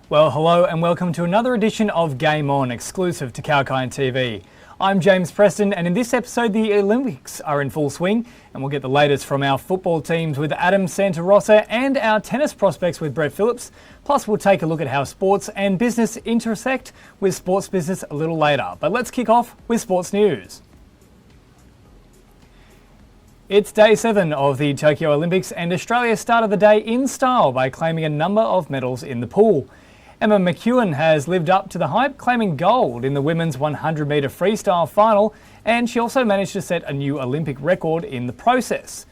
Well, hello and welcome to another edition of Game On, exclusive to 𝐾𝐤𝐴 TV. I'm James Preston, and in this episode the Olympics are in full swing, and we'll get the latest from our football teams with Adam Santarossa and our tennis prospects with Brett Phillips. Plus we'll take a look at how sports and business intersect with sports business a little later. But let's kick off with sports news. It's day 7 of the Tokyo Olympics, and Australia started the day in style by claiming a number of medals in the pool. Emma McEwen has lived up to the hype, claiming gold in the women's 100-metre freestyle final, and she also managed to set a new Olympic record in the process.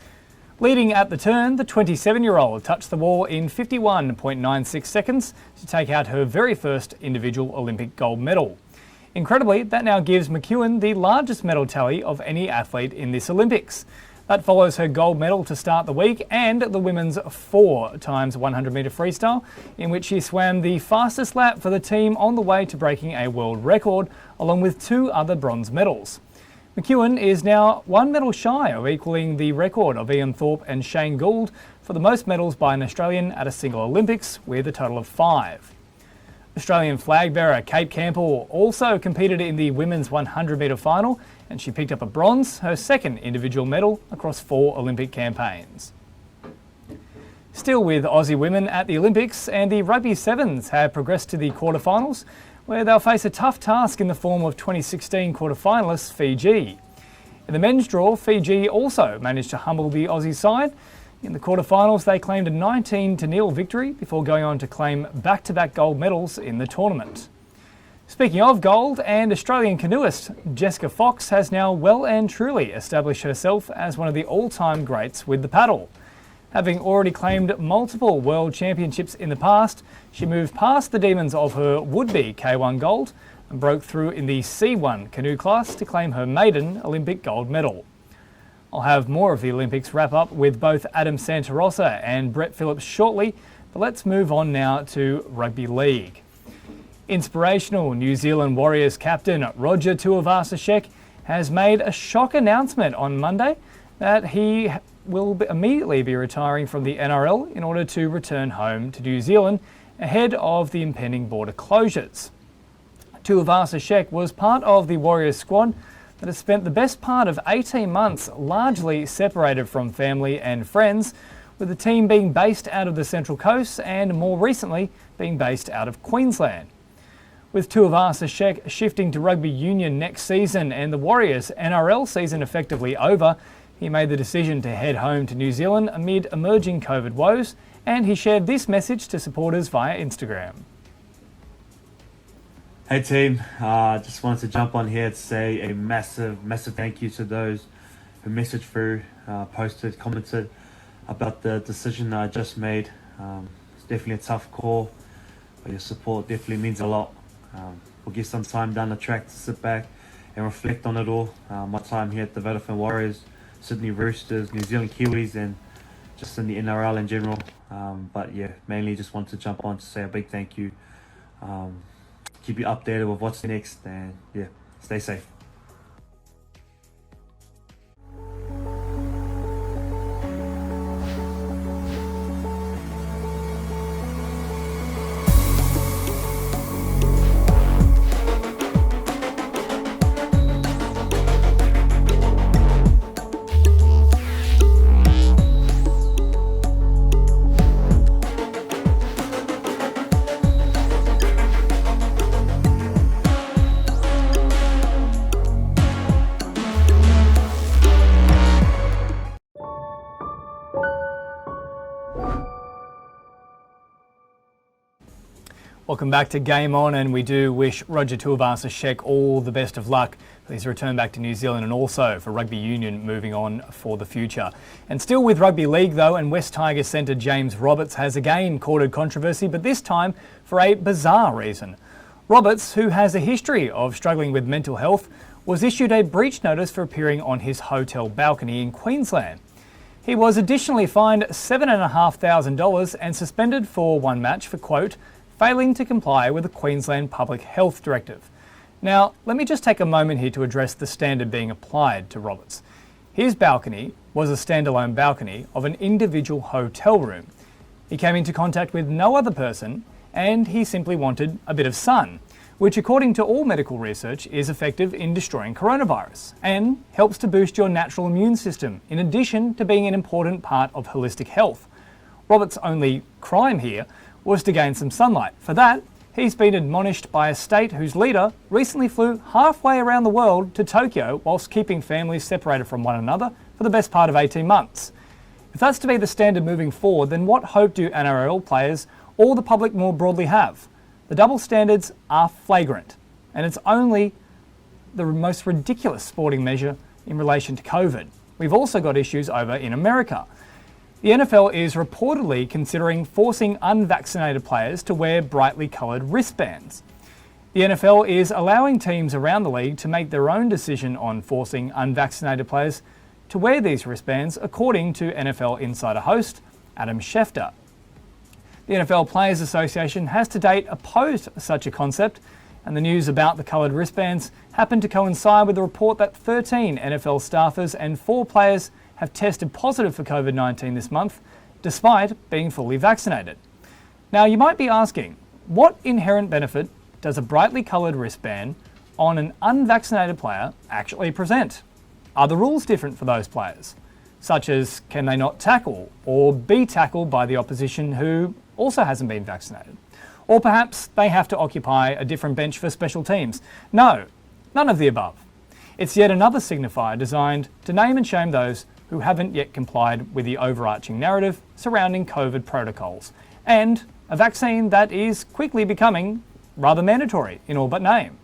Leading at the turn, the 27-year-old touched the wall in 51.96 seconds to take out her very first individual Olympic gold medal. Incredibly, that now gives McEwen the largest medal tally of any athlete in this Olympics. That follows her gold medal to start the week and the women's 4 times 100-metre freestyle, in which she swam the fastest lap for the team on the way to breaking a world record, along with 2 other bronze medals. McEwen is now 1 medal shy of equalling the record of Ian Thorpe and Shane Gould for the most medals by an Australian at a single Olympics, with a total of 5. Australian flag bearer Kate Campbell also competed in the women's 100-metre final, and she picked up a bronze, her second individual medal across 4 Olympic campaigns. Still with Aussie women at the Olympics, and the Rugby Sevens have progressed to the quarterfinals, where they'll face a tough task in the form of 2016 quarterfinalists Fiji. In the men's draw, Fiji also managed to humble the Aussie side. In the quarterfinals, they claimed a 19-0 victory before going on to claim back-to-back gold medals in the tournament. Speaking of gold, and Australian canoeist Jessica Fox has now well and truly established herself as one of the all-time greats with the paddle. Having already claimed multiple world championships in the past, she moved past the demons of her would-be K1 gold and broke through in the C1 canoe class to claim her maiden Olympic gold medal. I'll have more of the Olympics wrap up with both Adam Santarossa and Brett Phillips shortly, but let's move on now to rugby league. Inspirational New Zealand Warriors captain Roger Tuivasa-Sheck has made a shock announcement on Monday that he will immediately be retiring from the NRL in order to return home to New Zealand ahead of the impending border closures. Tuivasa-Sheck was part of the Warriors squad that has spent the best part of 18 months largely separated from family and friends, with the team being based out of the Central Coast and more recently being based out of Queensland. With Tuivasa-Sheck shifting to rugby union next season and the Warriors' NRL season effectively over, he made the decision to head home to New Zealand amid emerging COVID woes, and he shared this message to supporters via Instagram. Hey team, just wanted to jump on here to say a massive thank you to those who messaged through, posted, commented about the decision that I just made. It's definitely a tough call, but your support definitely means a lot. We'll give some time down the track to sit back and reflect on it all. My time here at the Vodafone Warriors, Sydney Roosters, New Zealand Kiwis, and just in the NRL in general. But yeah, mainly just wanted to jump on to say a big thank you. Keep you updated with what's next, and yeah, stay safe. Welcome back to Game On, and we do wish Roger Tuivasa-Sheck all the best of luck for his return back to New Zealand and also for rugby union moving on for the future. And still with rugby league though, and West Tigers centre James Roberts has again courted controversy, but this time for a bizarre reason. Roberts, who has a history of struggling with mental health, was issued a breach notice for appearing on his hotel balcony in Queensland. He was additionally fined $7,500 and suspended for 1 match for, quote, failing to comply with the Queensland Public Health Directive. Now, let me just take a moment here to address the standard being applied to Roberts. His balcony was a standalone balcony of an individual hotel room. He came into contact with no other person and he simply wanted a bit of sun, which according to all medical research is effective in destroying coronavirus and helps to boost your natural immune system, in addition to being an important part of holistic health. Robert's only crime here was to gain some sunlight. For that, he's been admonished by a state whose leader recently flew halfway around the world to Tokyo whilst keeping families separated from one another for the best part of 18 months. If that's to be the standard moving forward, then what hope do NRL players or the public more broadly have? The double standards are flagrant, and it's only the most ridiculous sporting measure in relation to COVID. We've also got issues over in America. The NFL is reportedly considering forcing unvaccinated players to wear brightly coloured wristbands. The NFL is allowing teams around the league to make their own decision on forcing unvaccinated players to wear these wristbands, according to NFL insider host Adam Schefter. The NFL Players Association has to date opposed such a concept, and the news about the coloured wristbands happened to coincide with the report that 13 NFL staffers and 4 players have tested positive for COVID-19 this month, despite being fully vaccinated. Now, you might be asking, what inherent benefit does a brightly coloured wristband on an unvaccinated player actually present? Are the rules different for those players? Such as, can they not tackle or be tackled by the opposition who also hasn't been vaccinated? Or perhaps they have to occupy a different bench for special teams? No, none of the above. It's yet another signifier designed to name and shame those who haven't yet complied with the overarching narrative surrounding COVID protocols, and a vaccine that is quickly becoming rather mandatory in all but name.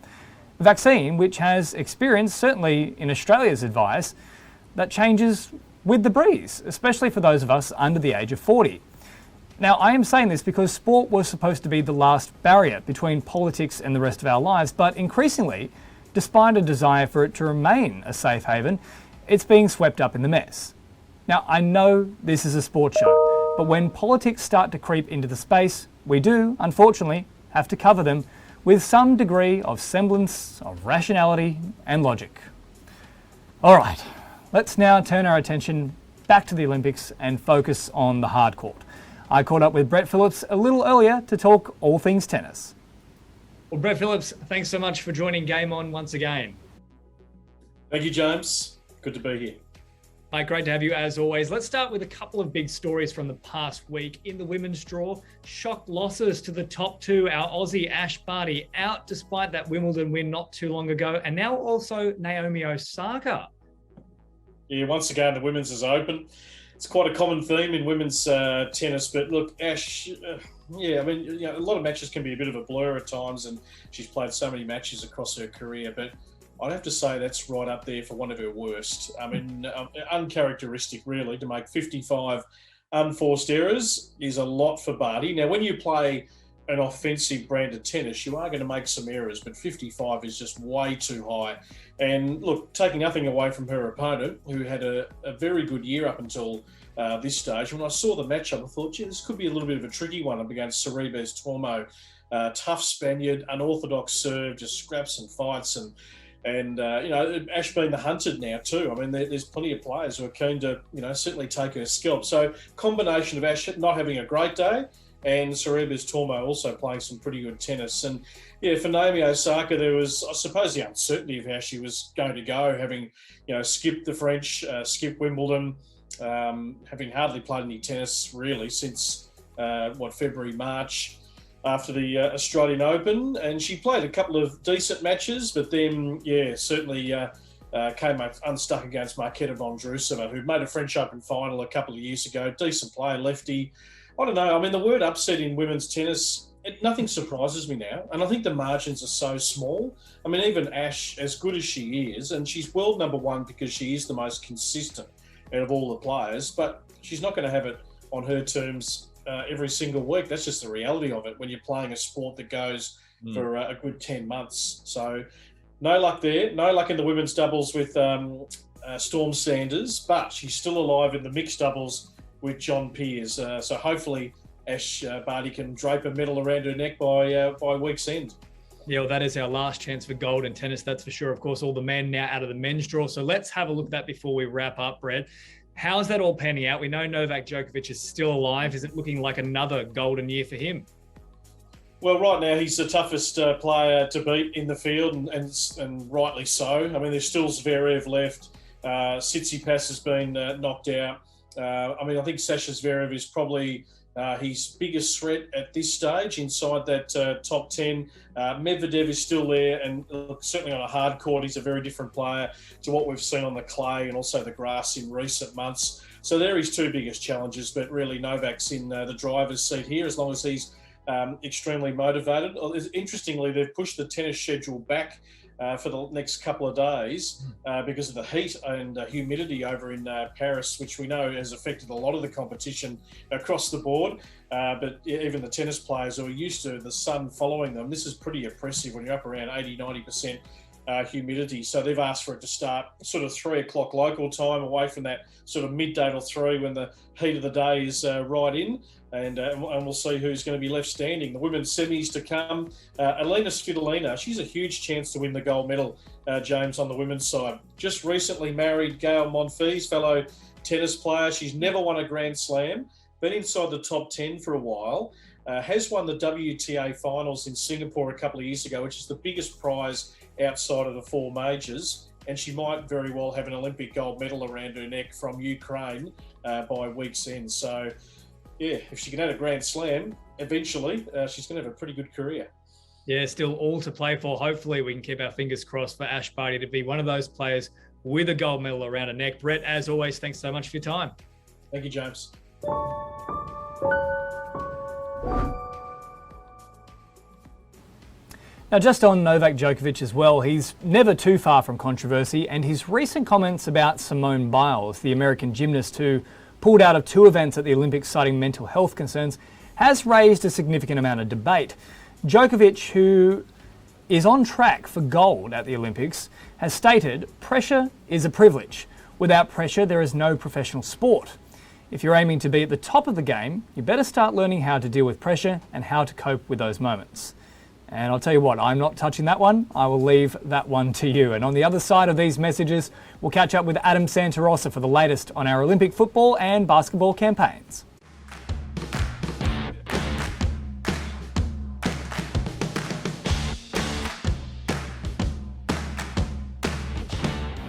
A vaccine which has experienced, certainly in Australia's advice, that changes with the breeze, especially for those of us under the age of 40. Now, I am saying this because sport was supposed to be the last barrier between politics and the rest of our lives, but increasingly, despite a desire for it to remain a safe haven, it's being swept up in the mess. Now, I know this is a sports show, but when politics start to creep into the space, we do, unfortunately, have to cover them with some degree of semblance of rationality and logic. All right, let's now turn our attention back to the Olympics and focus on the hard court. I caught up with Brett Phillips a little earlier to talk all things tennis. Well, Brett Phillips, thanks so much for joining Game On once again. Thank you, James. Good to be here. Mate, great to have you as always. Let's start with a couple of big stories from the past week. In the women's draw, shock losses to the top two. Our Aussie Ash Barty out despite that Wimbledon win not too long ago. And now also Naomi Osaka. Yeah, once again, the women's is open. It's quite a common theme in women's tennis. But look, Ash, a lot of matches can be a bit of a blur at times. And she's played so many matches across her career. But I'd have to say that's right up there for one of her worst. I mean, uncharacteristic, really, to make 55 unforced errors is a lot for Barty. Now, when you play an offensive brand of tennis, you are going to make some errors, but 55 is just way too high. And look, taking nothing away from her opponent, who had a very good year up until this stage. When I saw the matchup, I thought, gee, this could be a little bit of a tricky one up against 𝐊𝐴𝐴𝐵𝐴𝐴. Tough Spaniard, unorthodox serve, just scraps and fights. And Ash being the hunted now too. I mean, there's plenty of players who are keen to, certainly take her scalp. So combination of Ash not having a great day and 𝐊𝐴𝐴𝐵𝐴𝐴 also playing some pretty good tennis. And yeah, for Naomi Osaka, there was, I suppose, the uncertainty of how she was going to go, having, skipped the French, skipped Wimbledon, having hardly played any tennis really since, February, March, after the Australian Open, and she played a couple of decent matches, but then, certainly came unstuck against Marketa Vondrousova, who made a French Open final a couple of years ago. Decent player, lefty. I don't know. I mean, the word upset in women's tennis, nothing surprises me now, and I think the margins are so small. I mean, even Ash, as good as she is, and she's world number one because she is the most consistent out of all the players, but she's not going to have it on her terms every single week. That's just the reality of it when you're playing a sport that goes for a good 10 months. So no luck there. No luck in the women's doubles with Storm Sanders, but she's still alive in the mixed doubles with John Peers. So hopefully Ash Barty can drape a medal around her neck by week's end. Yeah, well, that is our last chance for gold in tennis, that's for sure. Of course, all the men now out of the men's draw. So let's have a look at that before we wrap up, Brett. How's that all panning out? We know Novak Djokovic is still alive. Is it looking like another golden year for him? Well, right now he's the toughest player to beat in the field, and rightly so. I mean, there's still Zverev left. Tsitsipas has been knocked out. I think Sasha Zverev is probably his biggest threat at this stage inside that top 10. Medvedev is still there, and certainly on a hard court, he's a very different player to what we've seen on the clay and also the grass in recent months. So they're his two biggest challenges, but really Novak's in the driver's seat here as long as he's extremely motivated. Interestingly, they've pushed the tennis schedule back for the next couple of days because of the heat and humidity over in Paris, which we know has affected a lot of the competition across the board. But even the tennis players who are used to the sun following them, this is pretty oppressive when you're up around 80-90% humidity. So they've asked for it to start sort of 3 o'clock local time, away from that sort of midday till 3 when the heat of the day is right in. And we'll see who's going to be left standing. The women's semis to come. Alina Svitolina, she's a huge chance to win the gold medal, James, on the women's side. Just recently married Gael Monfils, fellow tennis player. She's never won a Grand Slam, been inside the top 10 for a while, has won the WTA finals in Singapore a couple of years ago, which is the biggest prize outside of the 4 majors. And she might very well have an Olympic gold medal around her neck from Ukraine by week's end. So, yeah, if she can add a Grand Slam, eventually, she's going to have a pretty good career. Yeah, still all to play for. Hopefully we can keep our fingers crossed for Ash Barty to be one of those players with a gold medal around her neck. Brett, as always, thanks so much for your time. Thank you, James. Now, just on Novak Djokovic as well, he's never too far from controversy, and his recent comments about Simone Biles, the American gymnast who pulled out of 2 events at the Olympics citing mental health concerns, has raised a significant amount of debate. Djokovic, who is on track for gold at the Olympics, has stated, "Pressure is a privilege. Without pressure, there is no professional sport. If you're aiming to be at the top of the game, you better start learning how to deal with pressure and how to cope with those moments." And I'll tell you what, I'm not touching that one. I will leave that one to you. And on the other side of these messages, we'll catch up with Adam Santarossa for the latest on our Olympic football and basketball campaigns.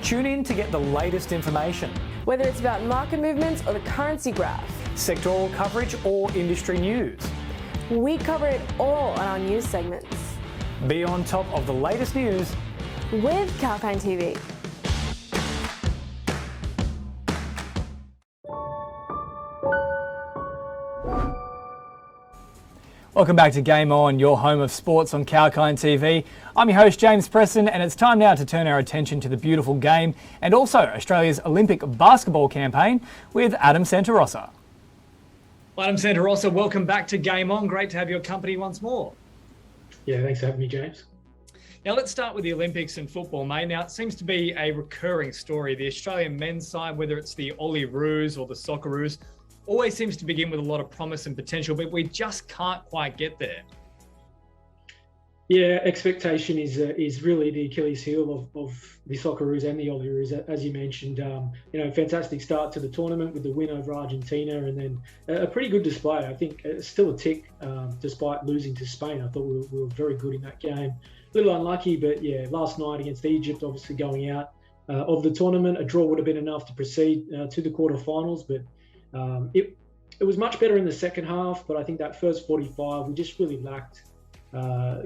Tune in to get the latest information. Whether it's about market movements or the currency graph, Sectoral coverage or industry news. we cover it all on our news segments. Be on top of the latest news With 𝐊𝐴𝐴 TV. Welcome back to Game On, your home of sports on 𝐊𝐴𝐴 TV. I'm your host, James Preston, and it's time now to turn our attention to the beautiful game and also Australia's Olympic basketball campaign with Adam Santarossa. Well, Adam Santarossa, welcome back to Game On. Great to have your company once more. Yeah, thanks for having me, James. Now, let's start with the Olympics and football, mate. Now, it seems to be a recurring story. The Australian men's side, whether it's the Olyroos or the Socceroos, always seems to begin with a lot of promise and potential, but we just can't quite get there. Yeah, expectation is really the Achilles heel of the Socceroos and the Olyroos, as you mentioned. Fantastic start to the tournament with the win over Argentina, and then a pretty good display. I think still a tick despite losing to Spain. I thought we were very good in that game. A little unlucky, but yeah, last night against Egypt, obviously going out of the tournament, a draw would have been enough to proceed to the quarterfinals, but it was much better in the second half. But I think that first 45, we just really lacked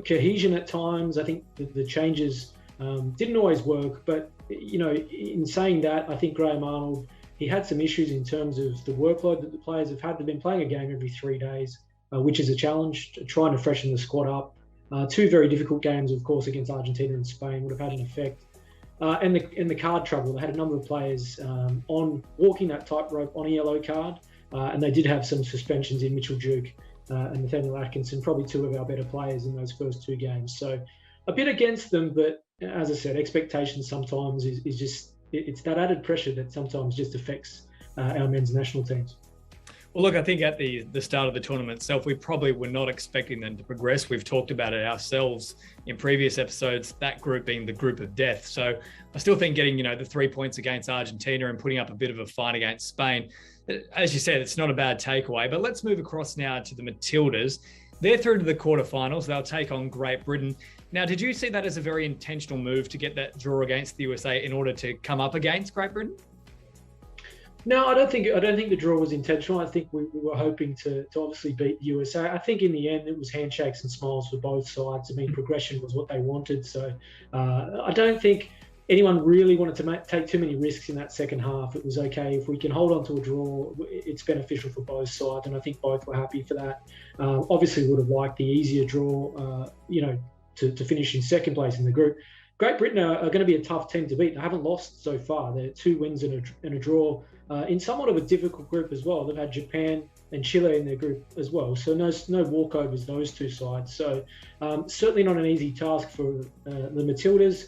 cohesion at times. I think the changes didn't always work, but in saying that, I think Graham Arnold, he had some issues in terms of the workload that the players have had. They've been playing a game every 3 days, which is a challenge, trying to freshen the squad up. 2 very difficult games, of course, against Argentina and Spain would have had an effect. And the card trouble, they had a number of players on walking that tightrope on a yellow card, and they did have some suspensions in Mitchell Duke and Nathaniel Atkinson, probably 2 of our better players in those first 2 games. So a bit against them, but as I said, expectations sometimes is just, it's that added pressure that sometimes just affects our men's national teams. Well, look, I think at the start of the tournament itself, we probably were not expecting them to progress. We've talked about it ourselves in previous episodes, that group being the group of death. So I still think getting, the 3 points against Argentina and putting up a bit of a fight against Spain, as you said, it's not a bad takeaway. But let's move across now to the Matildas. They're through to the quarterfinals. They'll take on Great Britain. Now, did you see that as a very intentional move to get that draw against the USA in order to come up against Great Britain? No, I don't think the draw was intentional. I think we were hoping to obviously beat the USA. I think in the end it was handshakes and smiles for both sides. I mean, progression was what they wanted. So I don't think anyone really wanted to take too many risks in that second half. It was okay if we can hold on to a draw. It's beneficial for both sides, and I think both were happy for that. Obviously, would have liked the easier draw, to finish in second place in the group. Great Britain are going to be a tough team to beat. They haven't lost so far. They're 2 wins and a draw in somewhat of a difficult group as well. They've had Japan and Chile in their group as well. So no walkovers, those two sides. So certainly not an easy task for the Matildas.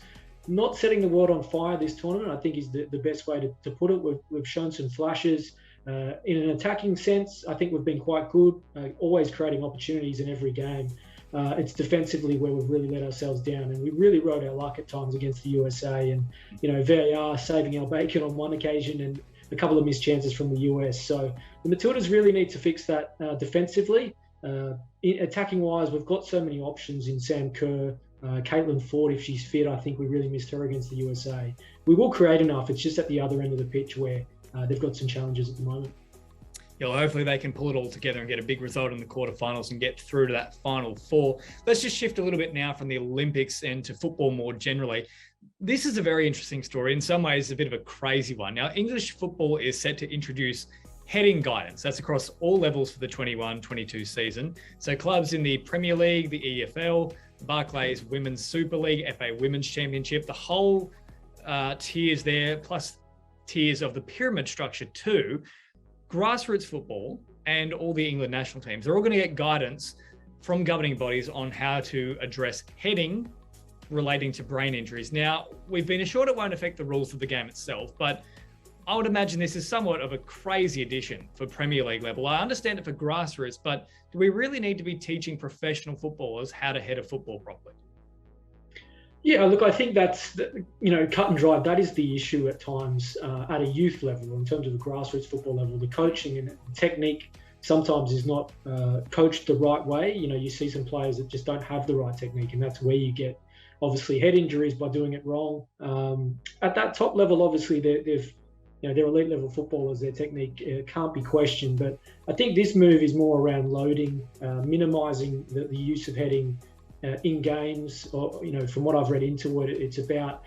Not setting the world on fire this tournament, I think, is the best way to put it. We've shown some flashes. In an attacking sense, I think we've been quite good, always creating opportunities in every game. It's defensively where we've really let ourselves down, and we really rode our luck at times against the USA. And VAR saving 𝐊𝐴𝐿𝐴𝐞𝐿 on one occasion, and a couple of missed chances from the US. So the Matildas really need to fix that defensively. Attacking wise, we've got so many options in Sam Kerr, Caitlin Ford, if she's fit. I think we really missed her against the USA. We will create enough. It's just at the other end of the pitch where they've got some challenges at the moment. Yeah, well, hopefully they can pull it all together and get a big result in the quarterfinals and get through to that final 4. Let's just shift a little bit now from the Olympics and to football more generally. This is a very interesting story. In some ways, a bit of a crazy one. Now, English football is set to introduce heading guidance. That's across all levels for the 21-22 season. So clubs in the Premier League, the EFL, the Barclays Women's Super League, FA Women's Championship, the whole tiers there, plus tiers of the pyramid structure too, grassroots football and all the England national teams, they're all going to get guidance from governing bodies on how to address heading relating to brain injuries. Now, we've been assured it won't affect the rules of the game itself, but I would imagine this is somewhat of a crazy addition for Premier League level. I understand it for grassroots, but do we really need to be teaching professional footballers how to head a football properly? Yeah, look, I think that's, cut and dry. That is the issue at times at a youth level, in terms of the grassroots football level. The coaching and technique sometimes is not coached the right way. You see some players that just don't have the right technique, and that's where you get, obviously, head injuries by doing it wrong. At that top level, obviously, they're elite level footballers. Their technique can't be questioned. But I think this move is more around loading, minimising the use of heading in games, or from what I've read into it, it's about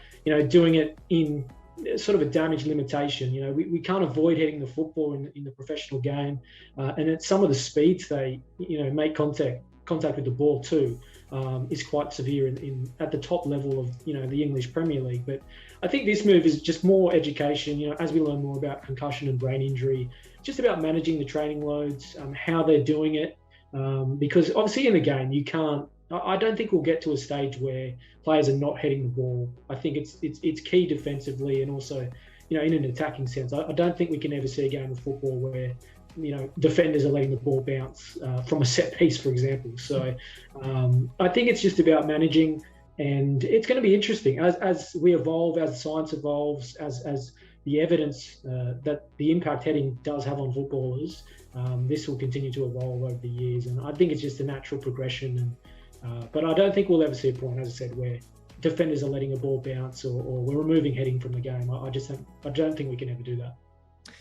doing it in sort of a damage limitation. We can't avoid heading the football in the professional game, and at some of the speeds they make contact with the ball too is quite severe at the top level of the English Premier League. But I think this move is just more education. As we learn more about concussion and brain injury, just about managing the training loads, how they're doing it, because obviously in the game you can't. I don't think we'll get to a stage where players are not heading the ball. I think it's key defensively and also, in an attacking sense. I don't think we can ever see a game of football where, defenders are letting the ball bounce from a set piece, for example. So I think it's just about managing, and it's going to be interesting as we evolve, as science evolves, as the evidence that the impact heading does have on footballers. This will continue to evolve over the years, and I think it's just a natural progression. And but I don't think we'll ever see a point, as I said, where defenders are letting a ball bounce or we're removing heading from the game. I don't think we can ever do that.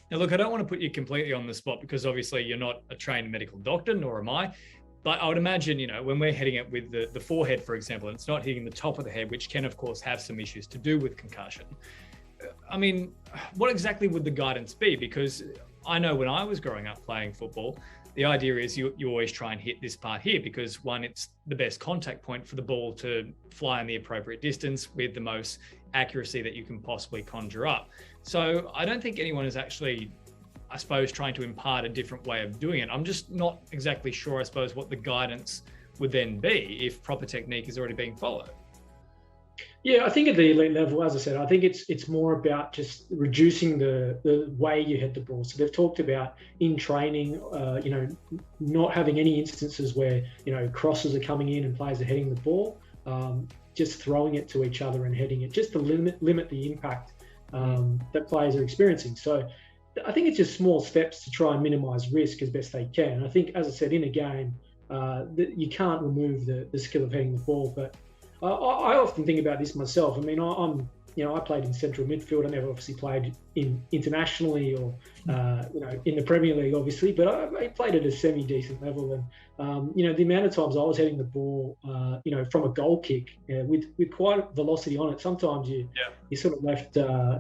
Now, look, I don't want to put you completely on the spot because obviously you're not a trained medical doctor, nor am I. But I would imagine, when we're hitting it with the forehead, for example, and it's not hitting the top of the head, which can, of course, have some issues to do with concussion. I mean, what exactly would the guidance be? Because I know when I was growing up playing football, the idea is you always try and hit this part here because, one, it's the best contact point for the ball to fly in the appropriate distance with the most accuracy that you can possibly conjure up. So I don't think anyone is actually, I suppose, trying to impart a different way of doing it. I'm just not exactly sure, I suppose, what the guidance would then be if proper technique is already being followed. Yeah, I think at the elite level, as I said, I think it's more about just reducing the way you hit the ball. So they've talked about in training, not having any instances where, crosses are coming in and players are heading the ball, just throwing it to each other and heading it, just to limit the impact that players are experiencing. So I think it's just small steps to try and minimise risk as best they can. I think, as I said, in a game, you can't remove the skill of hitting the ball. But I often think about this myself. I mean, I played in central midfield. I never obviously played internationally or in the Premier League, obviously, but I played at a semi-decent level. And the amount of times I was hitting the ball, from a goal kick with quite velocity on it, sometimes you're sort of left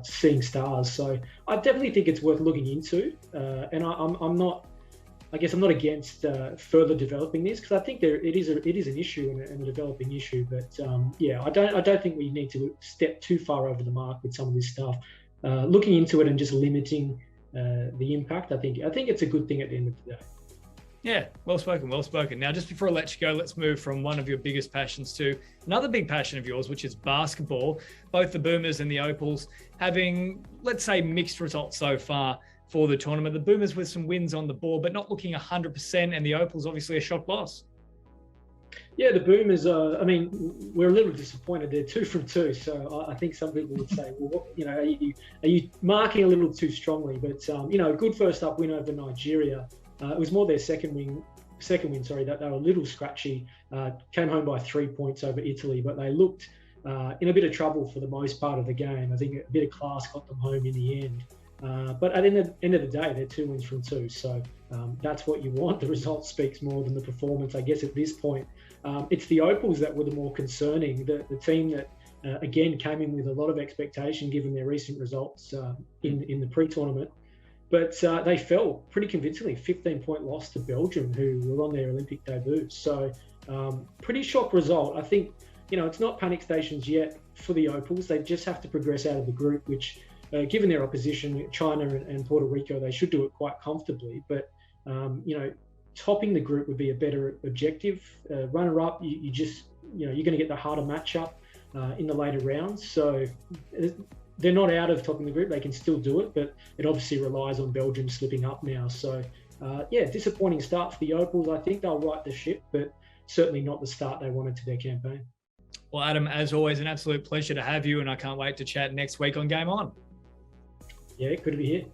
seeing stars. So I definitely think it's worth looking into. And I'm not against further developing this, because I think it is an issue and a developing issue. But I don't think we need to step too far over the mark with some of this stuff. Looking into it and just limiting the impact, I think it's a good thing at the end of the day. Yeah, well spoken, well spoken. Now, just before I let you go, let's move from one of your biggest passions to another big passion of yours, which is basketball. Both the Boomers and the Opals having, let's say, mixed results so far for the tournament. The Boomers with some wins on the board, but not looking 100%, and the Opals obviously a shock loss. Yeah, the Boomers, we're a little disappointed. They're 2 from 2. So I think some people would say, well, are you marking a little too strongly? But, a good first up win over Nigeria. It was more their second win, that they were a little scratchy. Came home by 3 points over Italy, but they looked in a bit of trouble for the most part of the game. I think a bit of class got them home in the end. But at the end of the day, they're 2 wins from 2. So that's what you want. The result speaks more than the performance, I guess, at this point. It's the Opals that were the more concerning. The team that, again, came in with a lot of expectation given their recent results in the pre-tournament. But they fell pretty convincingly, 15-point loss to Belgium, who were on their Olympic debut. So pretty shock result. I think, it's not panic stations yet for the Opals. They just have to progress out of the group, which, given their opposition, China and Puerto Rico, they should do it quite comfortably. But, topping the group would be a better objective. Runner-up, you're going to get the harder matchup in the later rounds. So they're not out of topping the group. They can still do it, but it obviously relies on Belgium slipping up now. So, disappointing start for the Opals. I think they'll right the ship, but certainly not the start they wanted to their campaign. Well, Adam, as always, an absolute pleasure to have you, and I can't wait to chat next week on Game On. Yeah, good to be here.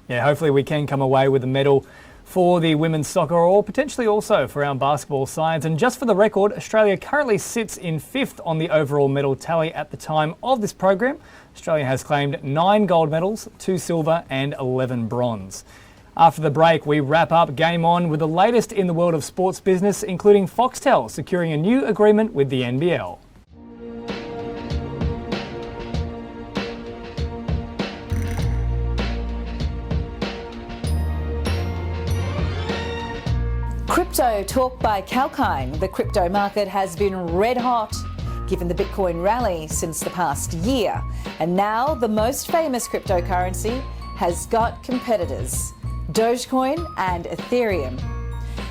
Yeah, hopefully we can come away with a medal for the women's soccer, or potentially also for our basketball sides. And just for the record, Australia currently sits in 5th on the overall medal tally at the time of this program. Australia has claimed 9 gold medals, 2 silver and 11 bronze. After the break, we wrap up Game On with the latest in the world of sports business, including Foxtel securing a new agreement with the NBL. Crypto talk by 𝐊𝐿𝐴. The crypto market has been red hot given the Bitcoin rally since the past year. And now the most famous cryptocurrency has got competitors, Dogecoin and Ethereum.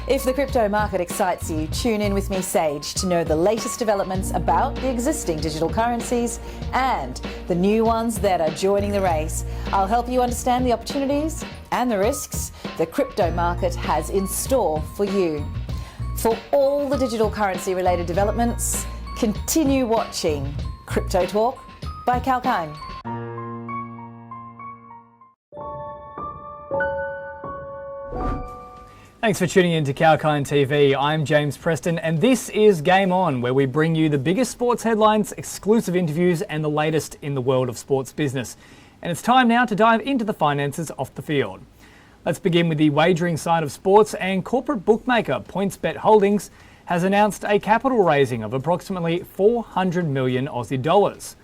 If the crypto market excites you, tune in with me, Sage, to know the latest developments about the existing digital currencies and the new ones that are joining the race. I'll help you understand the opportunities and the risks the crypto market has in store for you. For all the digital currency related developments, continue watching Crypto Talk by 𝐊𝐿𝐴. Thanks for tuning in to 𝐊𝐴 TV. I'm James Preston, and this is Game On, where we bring you the biggest sports headlines, exclusive interviews, and the latest in the world of sports business. And it's time now to dive into the finances off the field. Let's begin with the wagering side of sports, and corporate bookmaker PointsBet Holdings has announced a capital raising of approximately 400 million Aussie dollars.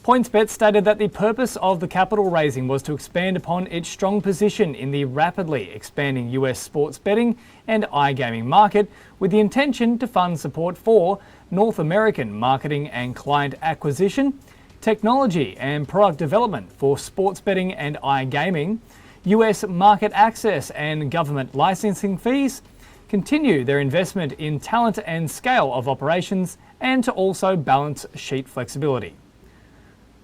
PointsBet stated that the purpose of the capital raising was to expand upon its strong position in the rapidly expanding US sports betting and iGaming market, with the intention to fund support for North American marketing and client acquisition, technology and product development for sports betting and iGaming, US market access and government licensing fees, continue their investment in talent and scale of operations, and to also balance sheet flexibility.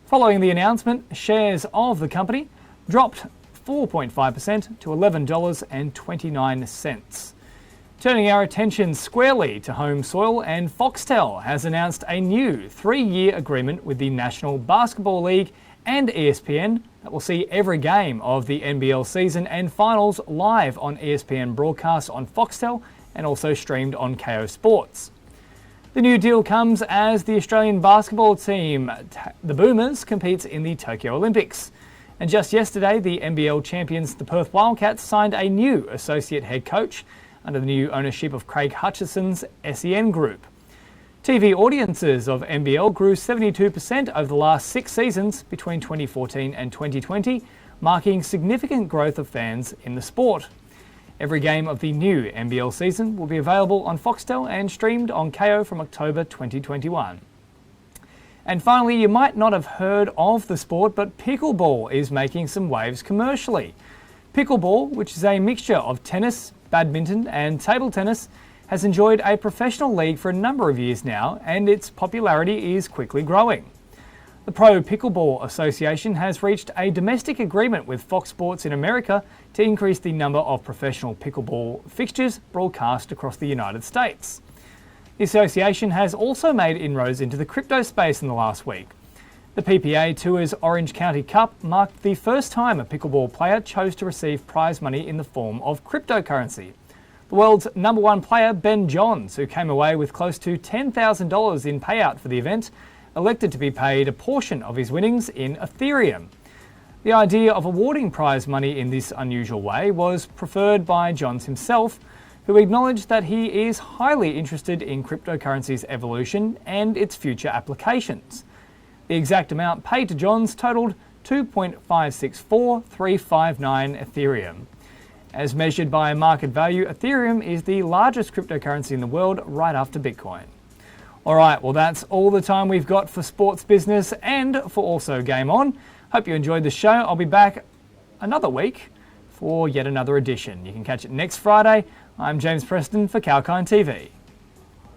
Following the announcement, shares of the company dropped 4.5% to $11.29. Turning our attention squarely to home soil, and Foxtel has announced a new 3-year agreement with the National Basketball League and ESPN that will see every game of the NBL season and finals live on ESPN broadcast on Foxtel and also streamed on Kayo Sports. The new deal comes as the Australian basketball team, the Boomers, competes in the Tokyo Olympics. And just yesterday, the NBL champions, the Perth Wildcats, signed a new associate head coach under the new ownership of Craig Hutchison's SEN Group. TV audiences of NBL grew 72% over the last 6 seasons between 2014 and 2020, marking significant growth of fans in the sport. Every game of the new NBL season will be available on Foxtel and streamed on Kayo from October 2021. And finally, you might not have heard of the sport, but pickleball is making some waves commercially. Pickleball, which is a mixture of tennis, badminton and table tennis, has enjoyed a professional league for a number of years now, and its popularity is quickly growing. The Pro Pickleball Association has reached a domestic agreement with Fox Sports in America to increase the number of professional pickleball fixtures broadcast across the United States. The association has also made inroads into the crypto space in the last week. The PPA Tour's Orange County Cup marked the first time a pickleball player chose to receive prize money in the form of cryptocurrency. The world's #1 player, Ben Johns, who came away with close to $10,000 in payout for the event, elected to be paid a portion of his winnings in Ethereum. The idea of awarding prize money in this unusual way was preferred by Johns himself, who acknowledged that he is highly interested in cryptocurrency's evolution and its future applications. The exact amount paid to Johns totaled 2.564359 Ethereum. As measured by market value, Ethereum is the largest cryptocurrency in the world, right after Bitcoin. All right, well, that's all the time we've got for sports business and for Also Game On. Hope you enjoyed the show. I'll be back another week for yet another edition. You can catch it next Friday. I'm James Preston for 𝐊𝐚𝐥𝐤𝐢𝐧𝐞 TV.